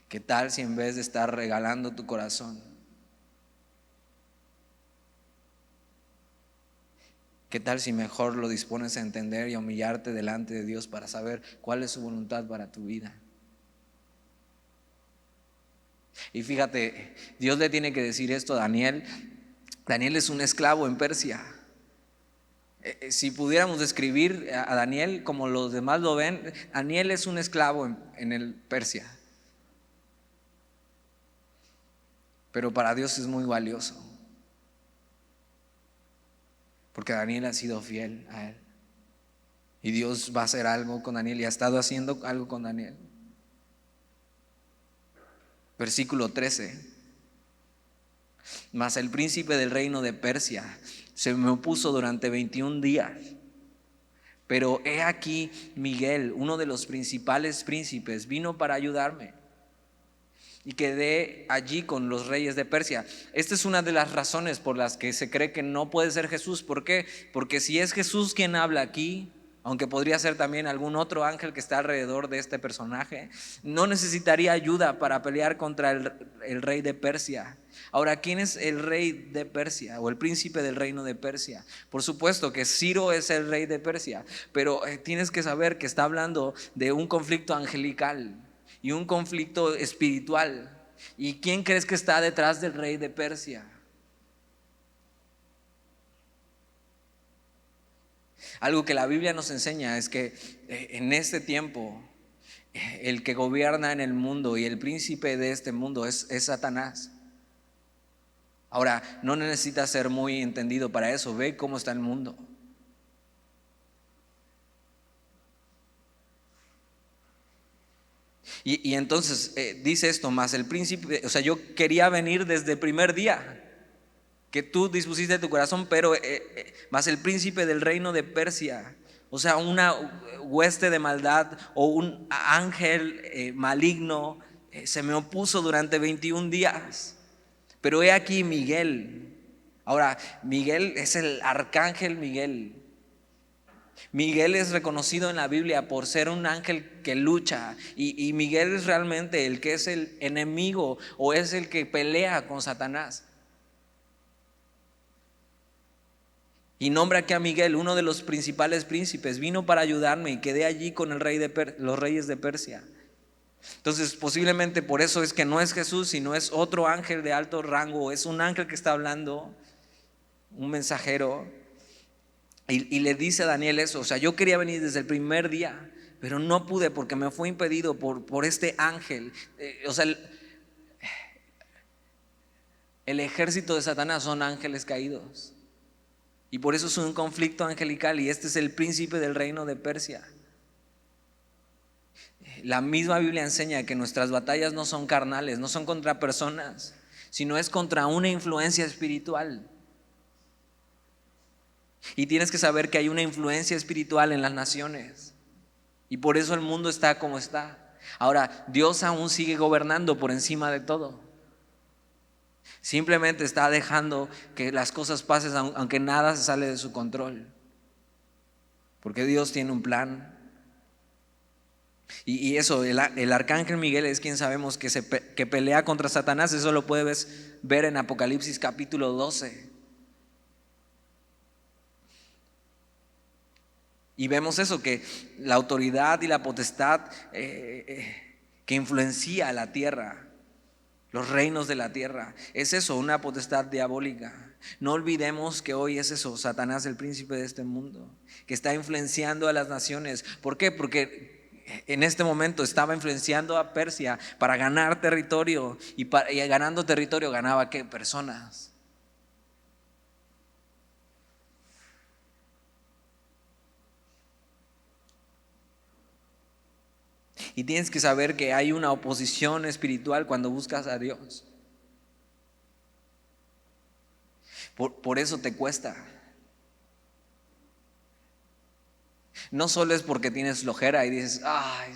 ¿Qué tal si en vez de estar regalando tu corazón, ¿Qué tal si mejor lo dispones a entender y a humillarte delante de Dios para saber cuál es su voluntad para tu vida? Y fíjate, Dios le tiene que decir esto a Daniel. Daniel es un esclavo en Persia. Si pudiéramos describir a Daniel como los demás lo ven, Daniel es un esclavo en el Persia. Pero para Dios es muy valioso, porque Daniel ha sido fiel a él. Y Dios va a hacer algo con Daniel y ha estado haciendo algo con Daniel. Versículo 13. Mas el príncipe del reino de Persia se me opuso durante 21 días. Pero he aquí Miguel, uno de los principales príncipes, vino para ayudarme. Y quedé allí con los reyes de Persia. Esta es una de las razones por las que se cree que no puede ser Jesús. ¿Por qué? Porque si es Jesús quien habla aquí, aunque podría ser también algún otro ángel que está alrededor de este personaje, no necesitaría ayuda para pelear contra el rey de Persia. Ahora, ¿quién es el rey de Persia o el príncipe del reino de Persia? Por supuesto que Ciro es el rey de Persia, pero tienes que saber que está hablando de un conflicto angelical y un conflicto espiritual. ¿Y quién crees que está detrás del rey de Persia? Algo que la Biblia nos enseña es que en este tiempo el que gobierna en el mundo y el príncipe de este mundo es Satanás. Ahora, no necesitas ser muy entendido para eso. Ve cómo está el mundo. Y entonces dice esto, más el príncipe, o sea, yo quería venir desde el primer día que tú dispusiste tu corazón, pero más el príncipe del reino de Persia, o sea, una hueste de maldad o un ángel maligno se me opuso durante 21 días. Pero he aquí Miguel. Ahora, Miguel es el arcángel Miguel. Miguel es reconocido en la Biblia por ser un ángel que lucha, y Miguel es realmente el que es el enemigo o es el que pelea con Satanás. Y nombra aquí a Miguel, uno de los principales príncipes, vino para ayudarme y quedé allí con el rey los reyes de Persia. Entonces posiblemente por eso es que no es Jesús, sino es otro ángel de alto rango, es un ángel que está hablando, un mensajero. Y le dice a Daniel eso, o sea, yo quería venir desde el primer día, pero no pude porque me fue impedido por este ángel. O sea, el ejército de Satanás son ángeles caídos. Y por eso es un conflicto angelical, y este es el príncipe del reino de Persia. La misma Biblia enseña que nuestras batallas no son carnales, no son contra personas, sino es contra una influencia espiritual. Y tienes que saber que hay una influencia espiritual en las naciones, y por eso el mundo está como está. Ahora, Dios aún sigue gobernando por encima de todo. Simplemente está dejando que las cosas pasen, aunque nada se sale de su control, porque Dios tiene un plan. Y eso, el arcángel Miguel es quien sabemos que pelea contra Satanás. Eso lo puedes ver en Apocalipsis capítulo 12. Y vemos eso, que la autoridad y la potestad que influencia la tierra, los reinos de la tierra, es eso, una potestad diabólica. No olvidemos que hoy es eso, Satanás, el príncipe de este mundo, que está influenciando a las naciones. ¿Por qué? Porque en este momento estaba influenciando a Persia para ganar territorio, y ganando territorio ganaba ¿qué? Personas. Y tienes que saber que hay una oposición espiritual cuando buscas a Dios. Por eso te cuesta. No solo es porque tienes flojera y dices, ay,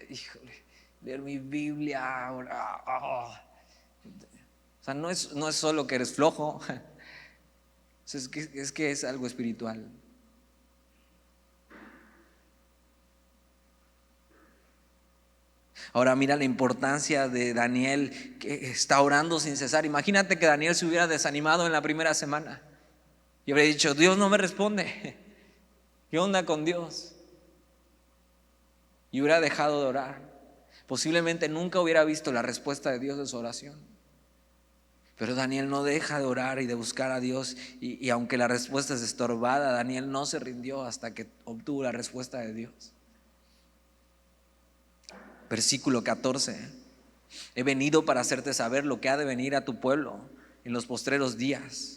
híjole, leer mi Biblia ahora. O sea, no es solo que eres flojo, es que es algo espiritual. Ahora mira la importancia de Daniel, que está orando sin cesar. Imagínate que Daniel se hubiera desanimado en la primera semana. y habría dicho: Dios no me responde, ¿qué onda con Dios? Y hubiera dejado de orar. Posiblemente nunca hubiera visto la respuesta de Dios de su oración. Pero Daniel no deja de orar y de buscar a Dios, y aunque la respuesta es estorbada, Daniel no se rindió hasta que obtuvo la respuesta de Dios. Versículo 14: he venido para hacerte saber lo que ha de venir a tu pueblo en los postreros días,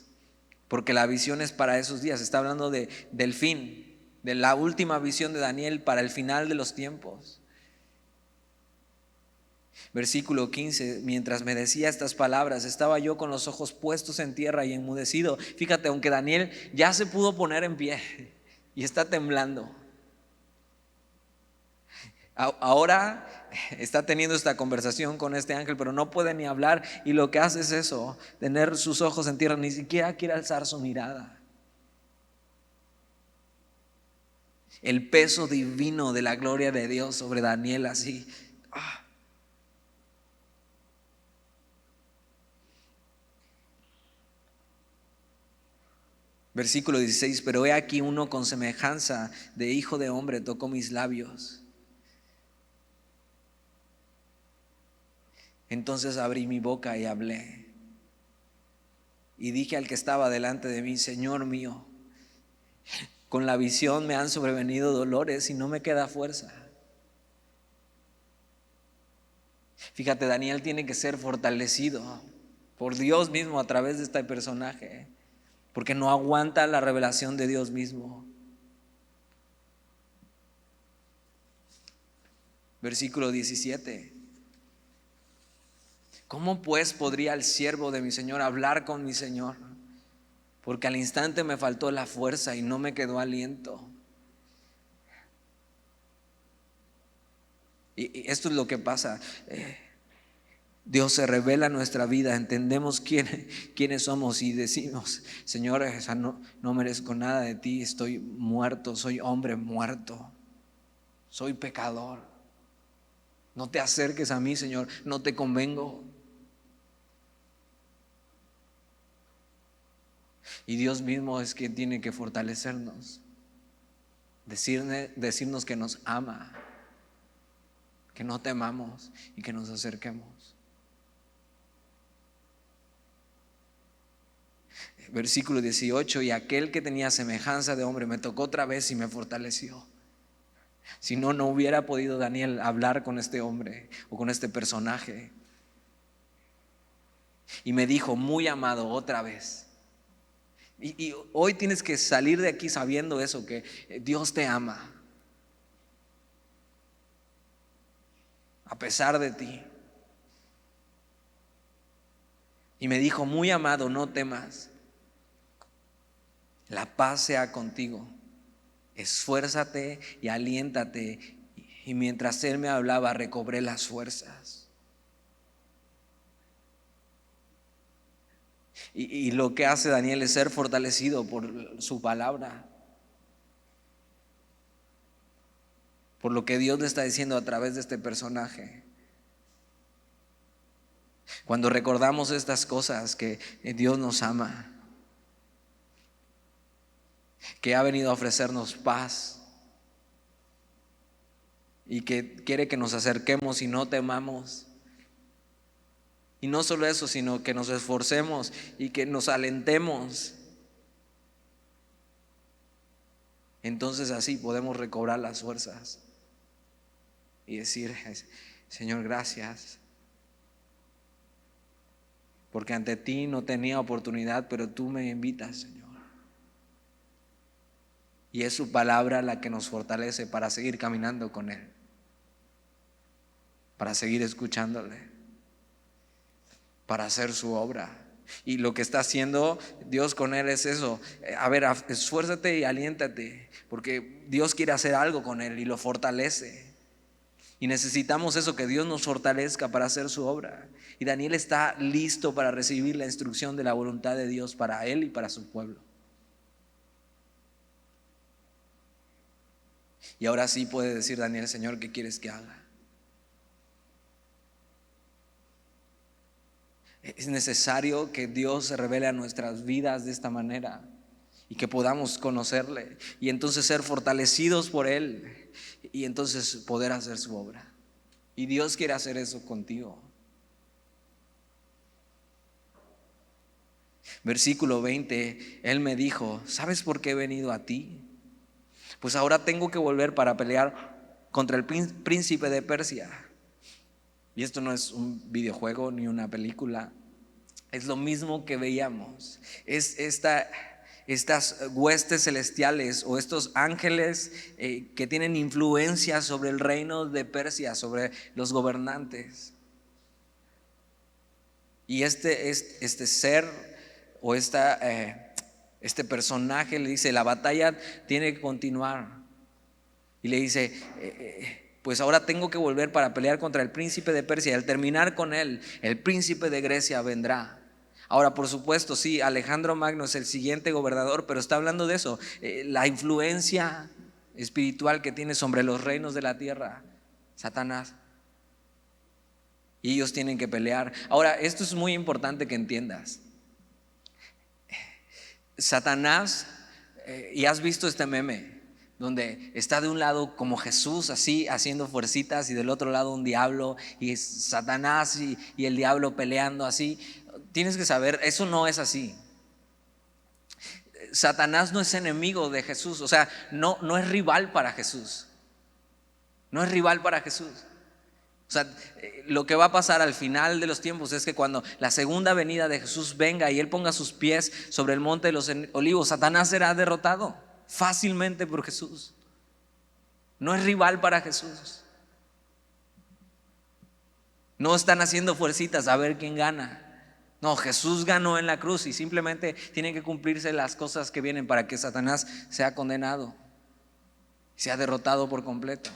porque la visión es para esos días. Está hablando del fin, de la última visión de Daniel para el final de los tiempos. Versículo 15: mientras me decía estas palabras, estaba yo con los ojos puestos en tierra y enmudecido. Fíjate, aunque Daniel ya se pudo poner en pie y está temblando, ahora está teniendo esta conversación con este ángel, pero no puede ni hablar, y lo que hace es eso, tener sus ojos en tierra, ni siquiera quiere alzar su mirada. El peso divino de la gloria de Dios sobre Daniel así. Versículo 16: pero he aquí uno con semejanza de hijo de hombre tocó mis labios. Entonces abrí mi boca y hablé, y dije al que estaba delante de mí: Señor mío, con la visión me han sobrevenido dolores y no me queda fuerza. Fíjate, Daniel tiene que ser fortalecido por Dios mismo a través de este personaje, porque no aguanta la revelación de Dios mismo. Versículo 17: ¿cómo pues podría el siervo de mi Señor hablar con mi Señor? Porque al instante me faltó la fuerza y no me quedó aliento. Y esto es lo que pasa. Dios se revela en nuestra vida, entendemos quiénes somos y decimos: Señor, no merezco nada de ti, estoy muerto, soy hombre muerto, soy pecador. No te acerques a mí, Señor, no te convengo. Y Dios mismo es quien tiene que fortalecernos, decirnos que nos ama, que no temamos y que nos acerquemos. Versículo 18: y aquel que tenía semejanza de hombre me tocó otra vez y me fortaleció. Si no, no hubiera podido Daniel hablar con este hombre o con este personaje. Y me dijo: muy amado, otra vez. Y hoy tienes que salir de aquí sabiendo eso, que Dios te ama a pesar de ti. Y me dijo: muy amado, no temas, la paz sea contigo, esfuérzate y aliéntate. Y mientras él me hablaba, recobré las fuerzas. Y lo que hace Daniel es ser fortalecido por su palabra, por lo que Dios le está diciendo a través de este personaje. Cuando recordamos estas cosas, que Dios nos ama, que ha venido a ofrecernos paz y que quiere que nos acerquemos y no temamos. Y no solo eso, sino que nos esforcemos y que nos alentemos. Entonces así podemos recobrar las fuerzas y decir: Señor, gracias, porque ante ti no tenía oportunidad, pero tú me invitas, Señor. Y es su palabra la que nos fortalece para seguir caminando con Él, para seguir escuchándole, para hacer su obra. Y lo que está haciendo Dios con él es eso: a ver, esfuérzate y aliéntate, porque Dios quiere hacer algo con él y lo fortalece. Y necesitamos eso, que Dios nos fortalezca para hacer su obra. Y Daniel está listo para recibir la instrucción de la voluntad de Dios para él y para su pueblo. Y ahora sí puede decir Daniel: Señor, ¿qué quieres que haga? Es necesario que Dios se revele a nuestras vidas de esta manera y que podamos conocerle y entonces ser fortalecidos por Él y entonces poder hacer su obra. Y Dios quiere hacer eso contigo. Versículo 20, Él me dijo: ¿sabes por qué he venido a ti? Pues ahora tengo que volver para pelear contra el príncipe de Persia. Y esto no es un videojuego ni una película, es lo mismo que veíamos. Es estas huestes celestiales o estos ángeles que tienen influencia sobre el reino de Persia, sobre los gobernantes. Y este ser o este personaje le dice: la batalla tiene que continuar. Y le dice: pues ahora tengo que volver para pelear contra el príncipe de Persia, y al terminar con él, el príncipe de Grecia vendrá. Ahora, por supuesto, sí, Alejandro Magno es el siguiente gobernador, pero está hablando de eso, la influencia espiritual que tiene sobre los reinos de la tierra, Satanás. Y ellos tienen que pelear. Ahora, esto es muy importante que entiendas. Satanás, y has visto este meme donde está de un lado como Jesús así haciendo fuercitas y del otro lado un diablo y Satanás y el diablo peleando así. Tienes que saber, eso no es así. Satanás no es enemigo de Jesús, o sea, no es rival para Jesús. No es rival para Jesús. O sea, lo que va a pasar al final de los tiempos es que cuando la segunda venida de Jesús venga y Él ponga sus pies sobre el monte de los olivos, Satanás será derrotado fácilmente por Jesús. No es rival para Jesús. No están haciendo fuercitas a ver quién gana. No, Jesús ganó en la cruz y simplemente tienen que cumplirse las cosas que vienen para que Satanás sea condenado, sea derrotado por completo.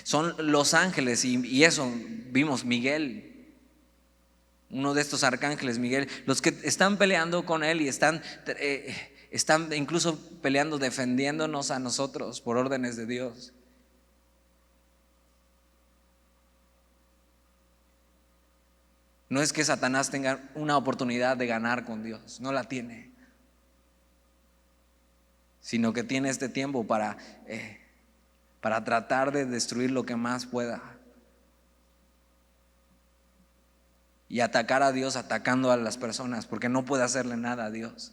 Son los ángeles y eso vimos, Miguel, uno de estos arcángeles, Miguel, los que están peleando con él y están incluso peleando, defendiéndonos a nosotros por órdenes de Dios. No es que Satanás tenga una oportunidad de ganar con Dios, no la tiene, sino que tiene este tiempo para tratar de destruir lo que más pueda y atacar a Dios atacando a las personas, porque no puede hacerle nada a Dios.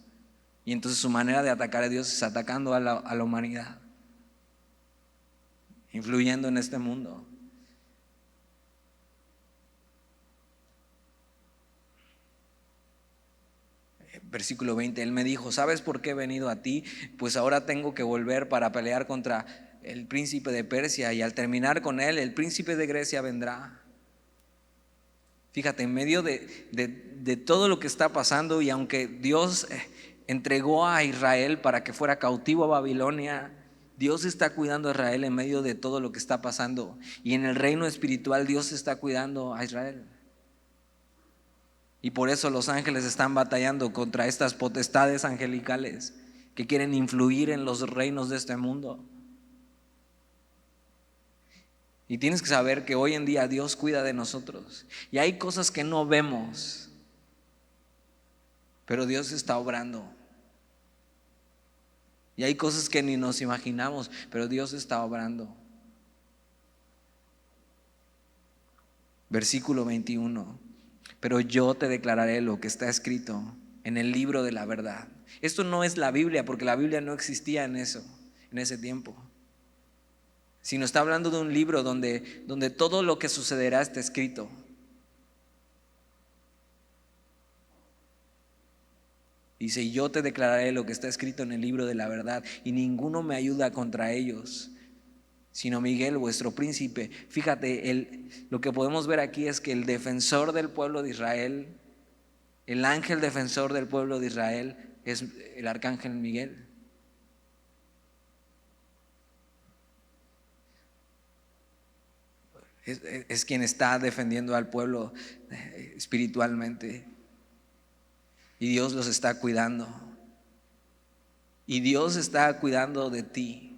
Y entonces su manera de atacar a Dios es atacando a la humanidad, influyendo en este mundo. Versículo 20, Él me dijo: ¿sabes por qué he venido a ti? Pues ahora tengo que volver para pelear contra el príncipe de Persia, y al terminar con él, el príncipe de Grecia vendrá. Fíjate, en medio de todo lo que está pasando, y aunque Dios entregó a Israel para que fuera cautivo a Babilonia, Dios está cuidando a Israel en medio de todo lo que está pasando. Y en el reino espiritual Dios está cuidando a Israel. Y por eso los ángeles están batallando contra estas potestades angelicales que quieren influir en los reinos de este mundo. Y tienes que saber que hoy en día Dios cuida de nosotros. Y hay cosas que no vemos, pero Dios está obrando. Y hay cosas que ni nos imaginamos, pero Dios está obrando. Versículo 21. Pero yo te declararé lo que está escrito en el libro de la verdad. Esto no es la Biblia, porque la Biblia no existía en ese tiempo. Sino está hablando de un libro donde todo lo que sucederá está escrito. Dice: yo te declararé lo que está escrito en el libro de la verdad, y ninguno me ayuda contra ellos, sino Miguel, vuestro príncipe. Fíjate, lo que podemos ver aquí es que el defensor del pueblo de Israel, el ángel defensor del pueblo de Israel, es el arcángel Miguel. Es quien está defendiendo al pueblo espiritualmente. Y Dios los está cuidando. Y Dios está cuidando de ti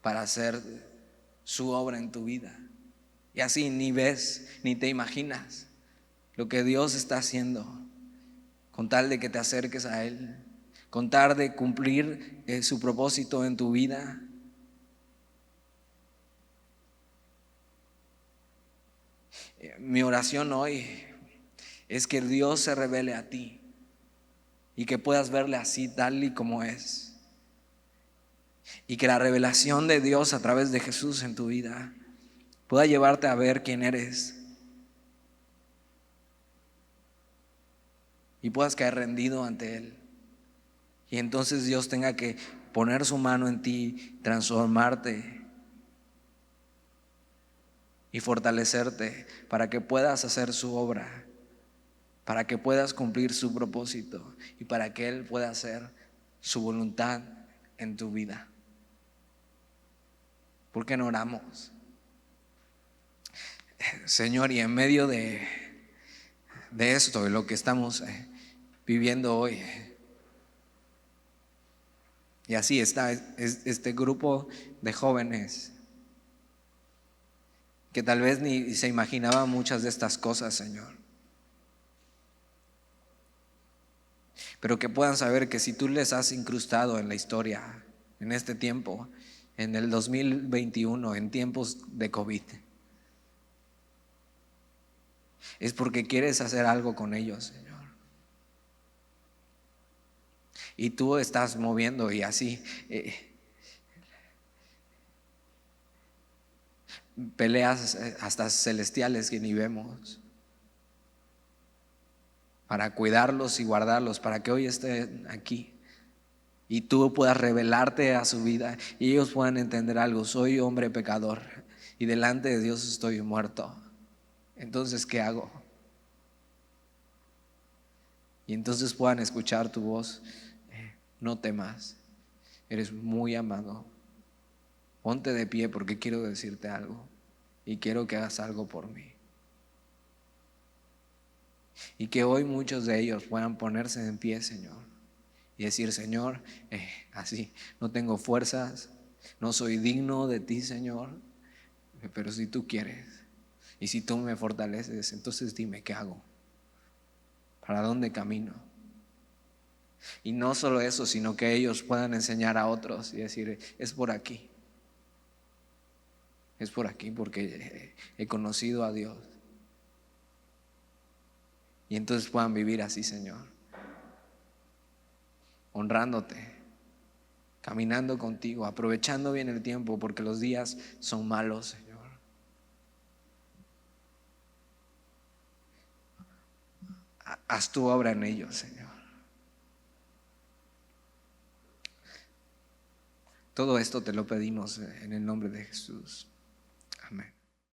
para hacer su obra en tu vida. Y así ni ves, ni te imaginas lo que Dios está haciendo con tal de que te acerques a Él, con tal de cumplir su propósito en tu vida. Mi oración hoy es que Dios se revele a ti y que puedas verle así tal y como es. Y que la revelación de Dios a través de Jesús en tu vida pueda llevarte a ver quién eres y puedas caer rendido ante Él. Y entonces Dios tenga que poner su mano en ti, transformarte y fortalecerte para que puedas hacer su obra, para que puedas cumplir su propósito y para que Él pueda hacer su voluntad en tu vida. ¿Por qué no oramos? Señor, y en medio de esto, de lo que estamos viviendo hoy, y así está este grupo de jóvenes que tal vez ni se imaginaban muchas de estas cosas, Señor, pero que puedan saber que si tú les has incrustado en la historia, en este tiempo, en el 2021, en tiempos de COVID, es porque quieres hacer algo con ellos, Señor. Y tú estás moviendo y así peleas hasta celestiales que ni vemos, para cuidarlos y guardarlos, para que hoy estén aquí y tú puedas revelarte a su vida y ellos puedan entender algo: soy hombre pecador y delante de Dios estoy muerto. Entonces, ¿qué hago? Y entonces puedan escuchar tu voz: no temas, eres muy amado. Ponte de pie porque quiero decirte algo y quiero que hagas algo por mí. Y que hoy muchos de ellos puedan ponerse en pie, Señor, y decir: Señor, así, no tengo fuerzas, no soy digno de ti, Señor, pero si tú quieres y si tú me fortaleces, entonces dime qué hago, para dónde camino. Y no solo eso, sino que ellos puedan enseñar a otros y decir: es por aquí porque he conocido a Dios. Y entonces puedan vivir así, Señor, honrándote, caminando contigo, aprovechando bien el tiempo, porque los días son malos, Señor. Haz tu obra en ellos, Señor. Todo esto te lo pedimos en el nombre de Jesús. Amén.